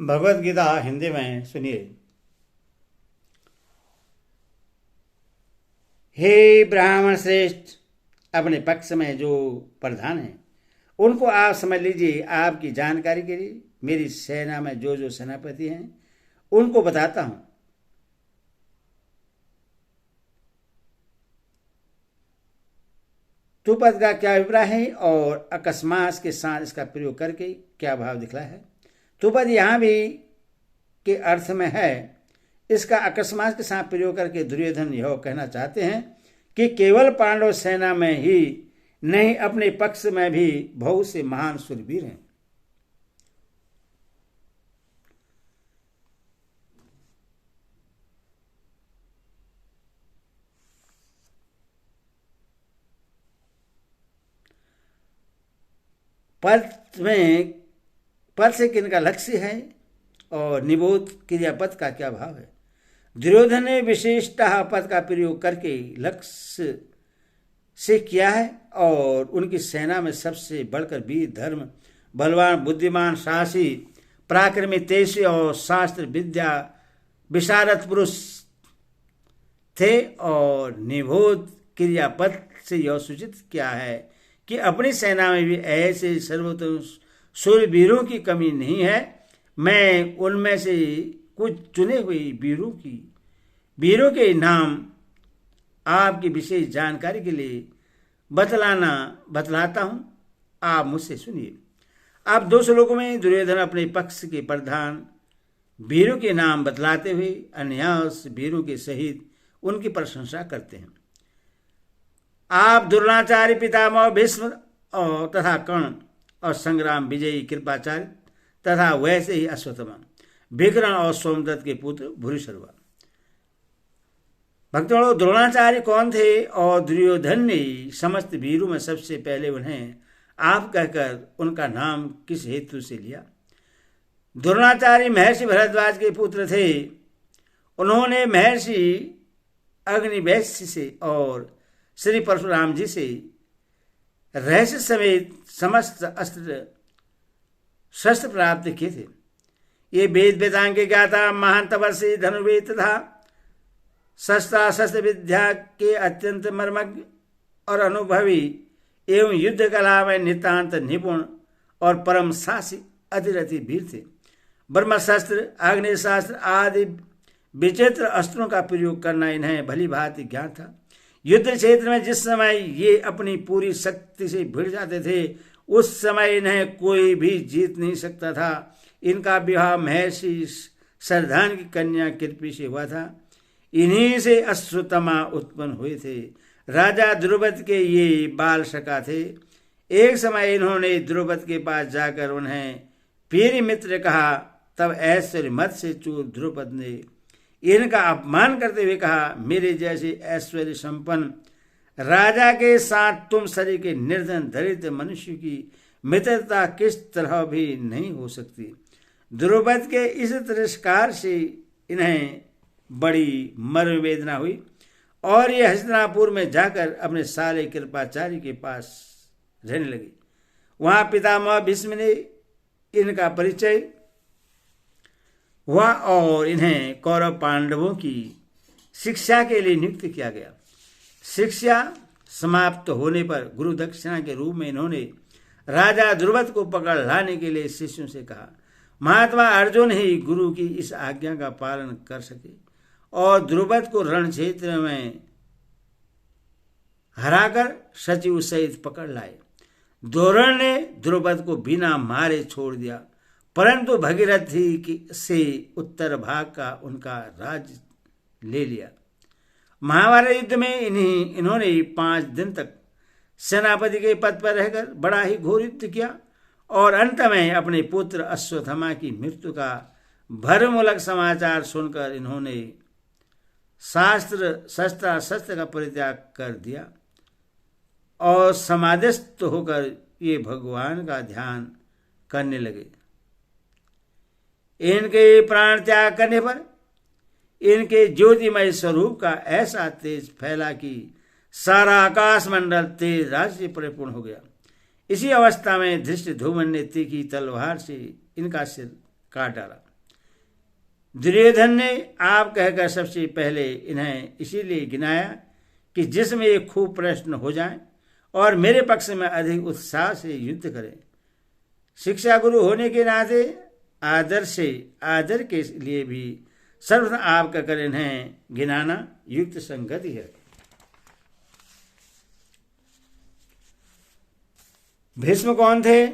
भगवत गीता हिंदी में सुनिए। हे ब्राह्मण श्रेष्ठ, अपने पक्ष में जो प्रधान हैं उनको आप समझ लीजिए। आपकी जानकारी के लिए मेरी सेना में जो जो सेनापति हैं उनको बताता हूं। तुपद का क्या अभिप्राय है और अकस्मात के साथ इसका प्रयोग करके क्या भाव दिखला है। तुपद यहाँ भी के अर्थ में है। इसका अकस्मात के साथ प्रयोग करके दुर्योधन यह कहना चाहते हैं कि केवल पांडव सेना में ही नहीं, अपने पक्ष में भी बहुत से महान शूरवीर हैं। पद से किनका लक्ष्य है और निबोध क्रियापद का क्या भाव है। दुर्योधन ने विशेषतः पद का प्रयोग करके लक्ष्य से किया है और उनकी सेना में सबसे बढ़कर वीर, धर्म, बलवान, बुद्धिमान, साहसी, पराक्रमी, तेजस्वी और शास्त्र विद्या विशारद पुरुष थे। और निबोध क्रियापद से यह सूचित किया है कि अपनी सेना में भी ऐसे सर्वोत्तम शूरवीरों की कमी नहीं है। मैं उनमें से कुछ चुने हुए वीरों के नाम आपकी विशेष जानकारी के लिए बतलाता हूं। आप मुझसे सुनिए। आप 2 श्लोकों में दुर्योधन अपने पक्ष के प्रधान वीरों के नाम बतलाते हुए अन्यास वीरों के सहित उनकी प्रशंसा करते हैं। आप द्रोणाचार्य, पितामह भीष्म और तथा कर्ण और संग्राम विजयी कृपाचार्य तथा वैसे ही अश्वत्थामा, विकर्ण और सोमदत्त के पुत्र भूरिश्रवा। भक्तों, द्रोणाचार्य कौन थे और दुर्योधन ने समस्त वीरों में सबसे पहले उन्हें आप कहकर उनका नाम किस हेतु से लिया। द्रोणाचार्य महर्षि भरद्वाज के पुत्र थे। उन्होंने महर्षि अग्निवेश से और श्री परशुराम जी से रहस्य समेत समस्त अस्त्र शस्त्र प्राप्त किए थे। ये वेद वेदांग के ज्ञाता, महान तपस्वी, धनुर्वेद तथा शस्त्र विद्या के अत्यंत मर्मज्ञ और अनुभवी एवं युद्ध कला में नितांत निपुण और परम साहसी अतिरथी वीर थे। ब्रह्मशास्त्र, आग्नेयशास्त्र आदि विचित्र अस्त्रों का प्रयोग करना इन्हें भली भांति ज्ञान था। युद्ध क्षेत्र में जिस समय ये अपनी पूरी शक्ति से भिड़ जाते थे उस समय इन्हें कोई भी जीत नहीं सकता था। इनका विवाह महर्षि सरधान की कन्या कृपि से हुआ था। इन्हीं से अश्वत्थामा उत्पन्न हुए थे। राजा द्रुपद के ये बाल सखा थे। एक समय इन्होंने द्रुपद के पास जाकर उन्हें प्रिय मित्र कहा। तब ऐश्वर्य मत से चूर द्रुपद ने इनका अपमान करते हुए कहा, मेरे जैसे ऐश्वर्य संपन्न राजा के साथ तुम शरीर के निर्धन दरिद्र मनुष्य की मित्रता किस तरह भी नहीं हो सकती। द्रुपद के इस तिरस्कार से इन्हें बड़ी मर्म वेदना हुई और ये हस्तिनापुर में जाकर अपने साले कृपाचार्य के पास रहने लगे। वहां पितामह भीष्म ने इनका परिचय हुआ और इन्हें कौरव पांडवों की शिक्षा के लिए नियुक्त किया गया। शिक्षा समाप्त होने पर गुरु दक्षिणा के रूप में इन्होंने राजा द्रुपद को पकड़ लाने के लिए शिष्यों से कहा। महात्मा अर्जुन ही गुरु की इस आज्ञा का पालन कर सके और द्रुपद को रण क्षेत्र में हराकर सचिव सहित पकड़ लाए। द्रोण ने द्रुपद को बिना मारे छोड़ दिया, परंतु भगीरथी से उत्तर भाग का उनका राज्य ले लिया। महाभारत युद्ध में इन्होंने 5 दिन तक सेनापति के पद पर रहकर बड़ा ही घोर युद्ध किया और अंत में अपने पुत्र अश्वत्थामा की मृत्यु का भयमूलक समाचार सुनकर इन्होंने शस्त्र का परित्याग कर दिया और समाधिस्थ होकर ये भगवान का ध्यान करने लगे। इनके प्राण त्याग करने पर इनके ज्योतिमय स्वरूप का ऐसा तेज फैला कि सारा आकाश मंडल तेज राज से परिपूर्ण हो गया। इसी अवस्था में धृष्टद्युम्न ने तीखी तलवार से इनका सिर काट डाला। दुर्योधन ने आप कहकर सबसे पहले इन्हें इसीलिए गिनाया कि जिसमें एक खूब प्रश्न हो जाए और मेरे पक्ष में अधिक उत्साह से युद्ध करें। शिक्षा गुरु होने के नाते आदर के लिए भी सर्वथा आप कहकर इन्हें गिनाना युक्त संगति है। भीष्म कौन थे?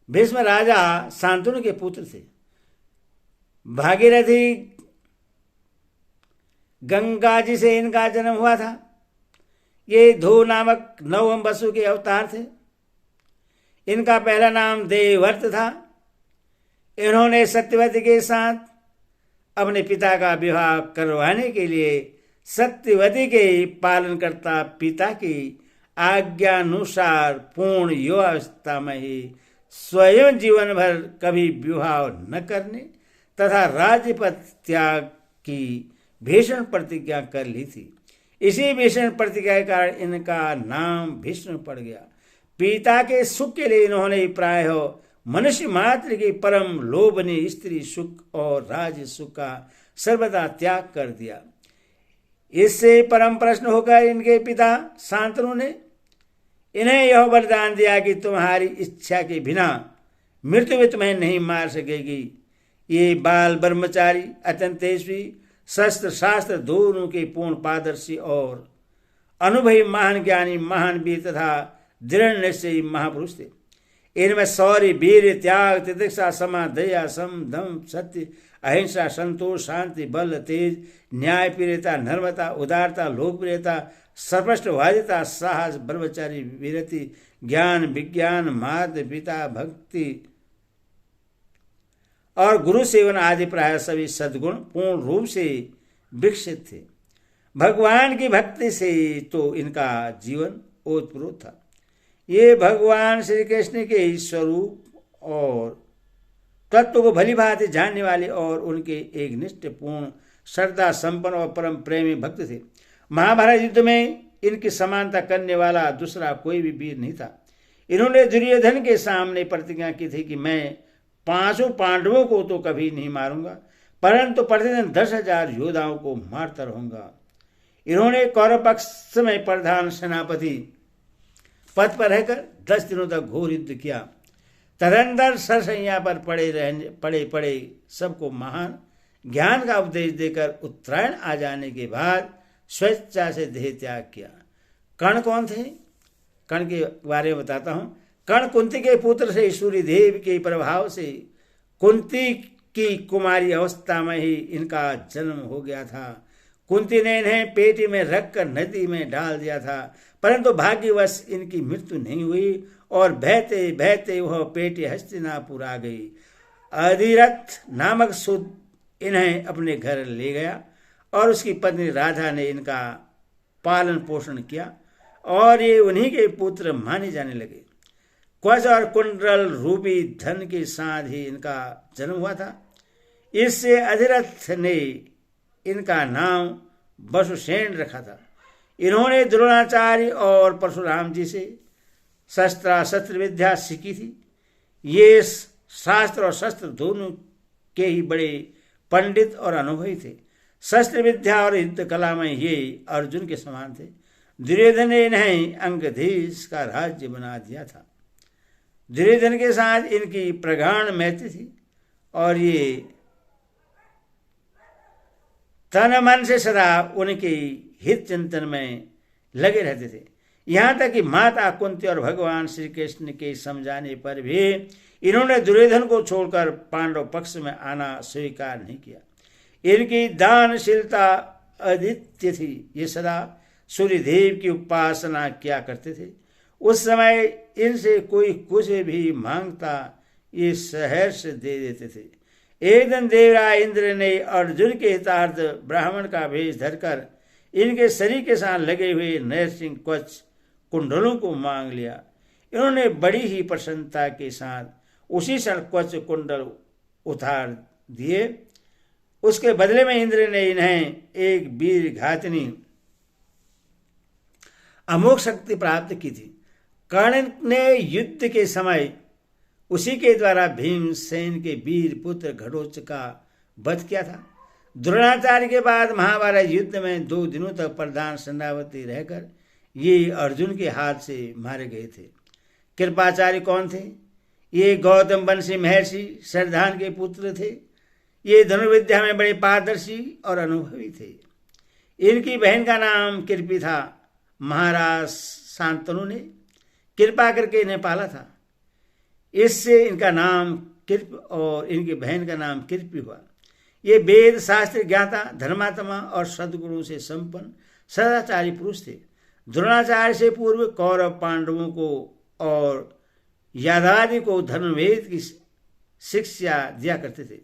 भीष्म राजा शांतनु के पुत्र थे। भागीरथी गंगा जी से इनका जन्म हुआ था। ये धू नामक नवम वसु के अवतार थे। इनका पहला नाम देवव्रत था। इन्होंने सत्यवती के साथ अपने पिता का विवाह करवाने के लिए सत्यवती के पालनकर्ता पिता की आज्ञानुसार पूर्ण युवावस्था में ही स्वयं जीवन भर कभी विवाह न करने तथा राज्यपद त्याग की भीषण प्रतिज्ञा कर ली थी। इसी भीषण प्रतिज्ञा के कारण इनका नाम भीष्म पड़ गया। पिता के सुख के लिए इन्होंने प्राय मनुष्य मात्र की परम लोभनीय स्त्री सुख और राज सुख का सर्वदा त्याग कर दिया। इससे परम प्रश्न होकर इनके पिता शांतनु ने इन्हें यह वरदान दिया कि तुम्हारी इच्छा के बिना मृत्यु भी तुम्हें नहीं मार सकेगी। ये बाल ब्रह्मचारी अत्यंत तेजस्वी शस्त्र शास्त्र दोनों के पूर्ण पारदर्शी और अनुभवी महान ज्ञानी महान वीर तथा दृढ़ निश्चयी महापुरुष थे। इनमें शौर्य वीर त्याग तितिक्षा क्षमा दया सम दम सत्य अहिंसा संतोष शांति बल तेज न्याय प्रियता नर्मता उदारता लोकप्रियता सर्वस्टवादिता साहस ब्रह्मचारी वीरति ज्ञान विज्ञान मार्ग पिता भक्ति और गुरु सेवन आदि प्राय सभी सद्गुण पूर्ण रूप से विकसित थे। भगवान की भक्ति से तो इनका जीवन ओतप्रोत था। ये भगवान श्री कृष्ण के स्वरूप और तत्व को भली भांति जानने वाले और उनके एक निष्ठपूर्ण श्रद्धा संपन्न और परम प्रेमी भक्त थे। महाभारत युद्ध में इनकी समानता करने वाला दूसरा कोई भी वीर नहीं था। इन्होंने दुर्योधन के सामने प्रतिज्ञा की थी कि मैं 5 पांडवों को तो कभी नहीं मारूंगा, परंतु प्रतिदिन 10,000 योद्धाओं को मारता रहूंगा। इन्होंने कौरव पक्ष में प्रधान सेनापति पद पर रहकर 10 दिनों तक घोर युद्ध किया। तदंतर सरसैया पर पड़े सबको महान ज्ञान का उपदेश देकर उत्तरायण आ जाने के बाद स्वेच्छा से देह त्याग किया। कर्ण कौन थे? कर्ण के बारे में बताता हूँ। कर्ण कुंती के पुत्र से सूर्य देव के प्रभाव से कुंती की कुमारी अवस्था में ही इनका जन्म हो गया था। कुंती ने इन्हें पेटी में रखकर नदी में डाल दिया था, परंतु भाग्यवश इनकी मृत्यु नहीं हुई और बहते बहते वह पेटी हस्तिनापुर आ गई। अधिरथ नामक सुद इन्हें अपने घर ले गया और उसकी पत्नी राधा ने इनका पालन पोषण किया और ये उन्हीं के पुत्र माने जाने लगे। क्वच और कुंडल रूपी धन के साथ ही इनका जन्म हुआ था। इससे अधिरथ ने इनका नाम वसुसेन रखा था। इन्होंने द्रोणाचार्य और परशुराम जी से शस्त्र विद्या सीखी थी। ये शास्त्र और शस्त्र दोनों के ही बड़े पंडित और अनुभवी थे। शस्त्र विद्या और युद्ध कला में ये अर्जुन के समान थे। दुर्योधन ने इन्हें अंगधीश का राज्य बना दिया था। दुर्योधन के साथ इनकी प्रगाढ़ मैत्री थी और ये तन मन से सदा उनके हित चिंतन में लगे रहते थे। यहाँ तक कि माता कुंती और भगवान श्री कृष्ण के समझाने पर भी इन्होंने दुर्योधन को छोड़कर पांडव पक्ष में आना स्वीकार नहीं किया। इनकी दानशीलता अद्वितीय थी। ये सदा सूर्यदेव की उपासना किया करते थे। उस समय इनसे कोई कुछ भी मांगता ये सहर्ष दे देते थे। एक दिन देवराज इंद्र ने अर्जुन के हितार्थ ब्राह्मण का वेश धरकर इनके शरीर के साथ लगे हुए नरसिंह क्वच कुंडलों को मांग लिया। इन्होंने बड़ी ही प्रसन्नता के साथ उसी क्षण क्वच कुंडल उतार दिए। उसके बदले में इंद्र ने इन्हें एक वीर घातनी अमोघ शक्ति प्राप्त की थी। कर्ण ने युद्ध के समय उसी के द्वारा भीमसेन के वीर पुत्र घटोत्कच का वध किया था। द्रोणाचार्य के बाद महाभारत युद्ध में 2 दिनों तक प्रधान सेनापति रहकर ये अर्जुन के हाथ से मारे गए थे। कृपाचार्य कौन थे? ये गौतम वंशी महर्षि श्रद्धान के पुत्र थे। ये धनुर्विद्या में बड़े पारदर्शी और अनुभवी थे। इनकी बहन का नाम कृपि था। महाराज शांतनु ने कृपा करके इन्हें पाला था, इससे इनका नाम कृप और इनकी बहन का नाम कृपि हुआ। ये वेद शास्त्र ज्ञाता, धर्मात्मा और सद्गुणों से संपन्न सदाचारी पुरुष थे। द्रोणाचार्य से पूर्व कौरव पांडवों को और यादवादि को धनुर्वेद की शिक्षा दिया करते थे।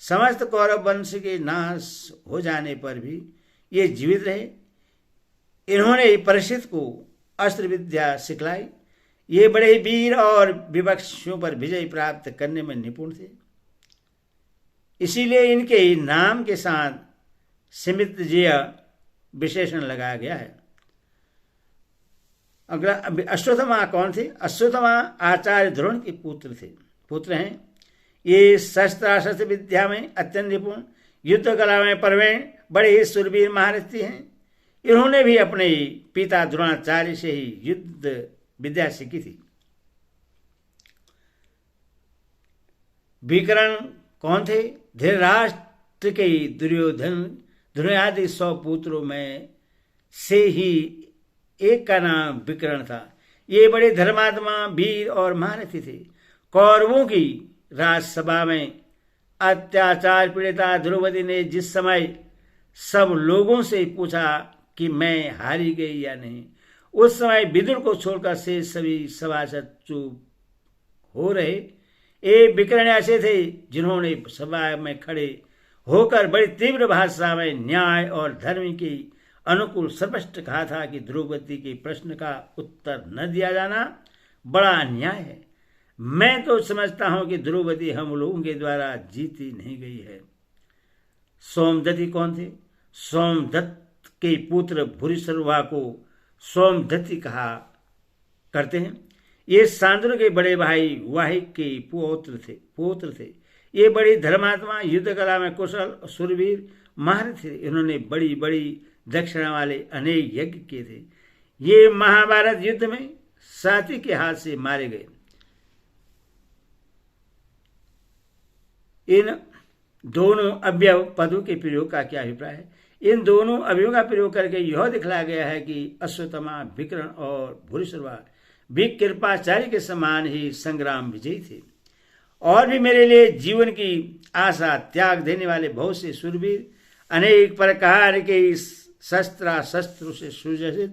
समस्त कौरव वंश के नाश हो जाने पर भी ये जीवित रहे। इन्होंने परीक्षित को अस्त्र विद्या सिखलाई। ये बड़े वीर और विपक्षियों पर विजय प्राप्त करने में निपुण थे। इसीलिए इनके नाम के साथ सिमितजेय विशेषण लगाया गया है। अगला, अश्वत्थामा कौन थे? अश्वत्थामा आचार्य द्रोण के पुत्र हैं। ये शस्त्रास्त्र विद्या में अत्यंत निपुण, युद्ध कला में प्रवीण, बड़े ही शूरवीर महारथी हैं। इन्होंने भी अपने पिता द्रोणाचार्य से ही युद्ध विद्या सीखी थी। विकर्ण कौन थे? धृतराष्ट्र के दुर्योधन धनुर्आदि 100 पुत्रों में से ही एक का नाम विकर्ण था। ये बड़े धर्मात्मा, वीर और महारथी थे। कौरवों की राजसभा में अत्याचार पीड़िता द्रौपदी ने जिस समय सब लोगों से पूछा कि मैं हारी गई या नहीं, उस समय विदुर को छोड़कर से सभी सभासद चुप हो रहे। ये विकर्ण ऐसे थे जिन्होंने सभा में खड़े होकर बड़ी तीव्र भाषा में न्याय और धर्म की अनुकूल स्पष्ट कहा था कि द्रौपदी के प्रश्न का उत्तर न दिया जाना बड़ा अन्याय है। मैं तो समझता हूं कि द्रौपदी हम लोगों के द्वारा जीती नहीं गई है। सोमदत्ति कौन थे? सोमदत्त के पुत्र भूरिश्रवा को सोमदत्ति कहा करते हैं। ये शांतनु के बड़े भाई वाहिक के पौत्र थे। ये बड़ी धर्मात्मा, युद्ध कला में कुशल, शूरवीर, महारथी थे। इन्होंने बड़ी बड़ी दक्षिणा वाले अनेक यज्ञ किए थे। ये महाभारत युद्ध में साथी के हाथ से मारे गए। इन दोनों अवयव पदों के प्रयोग का क्या अभिप्राय है? इन दोनों अवयवों का प्रयोग करके यह दिखलाया गया है कि अश्वत्थामा, विकर्ण और भूरिश्रवा भी कृपाचार्य के समान ही संग्राम विजयी थे। और भी मेरे लिए जीवन की आशा त्याग देने वाले बहुत से शूरवीर, अनेक प्रकार के शस्त्रों से सुसज्जित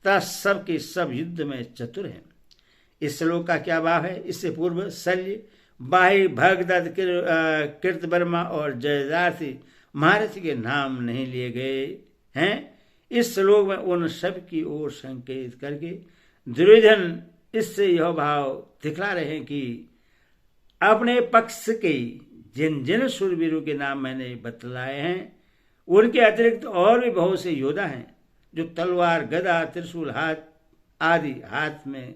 तथा सबके सब युद्ध में चतुर हैं। इस श्लोक का क्या भाव है? इससे पूर्व शल्य, बाही, भगदत्त, कृतवर्मा और जयद्रथी महारथी के नाम नहीं लिए गए हैं। इस श्लोक में उन सब की ओर संकेत करके दुर्योधन इससे यह भाव दिखला रहे हैं कि अपने पक्ष के जिन जिन शूरवीरों के नाम मैंने बतलाए हैं, उनके अतिरिक्त और भी बहुत से योद्धा हैं जो तलवार, गदा, त्रिशूल आदि हाथ में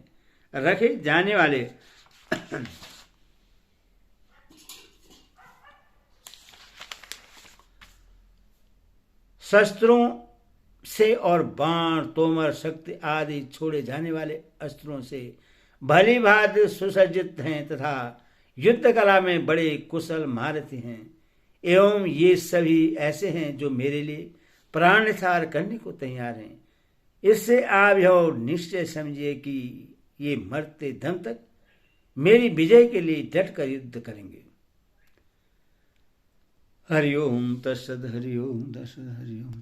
रखे जाने वाले शस्त्रों से और बाण, तोमर, शक्ति आदि छोड़े जाने वाले अस्त्रों से भली भांति सुसज्जित हैं तथा युद्ध कला में बड़े कुशल महारथी हैं। एवं ये सभी ऐसे हैं जो मेरे लिए प्राण निथार करने को तैयार हैं। इससे आप यह निश्चय समझिए कि ये मरते दम तक मेरी विजय के लिए डटकर युद्ध करेंगे। हरिओम तत्सद, हरिओम तत्सद, हरिओम।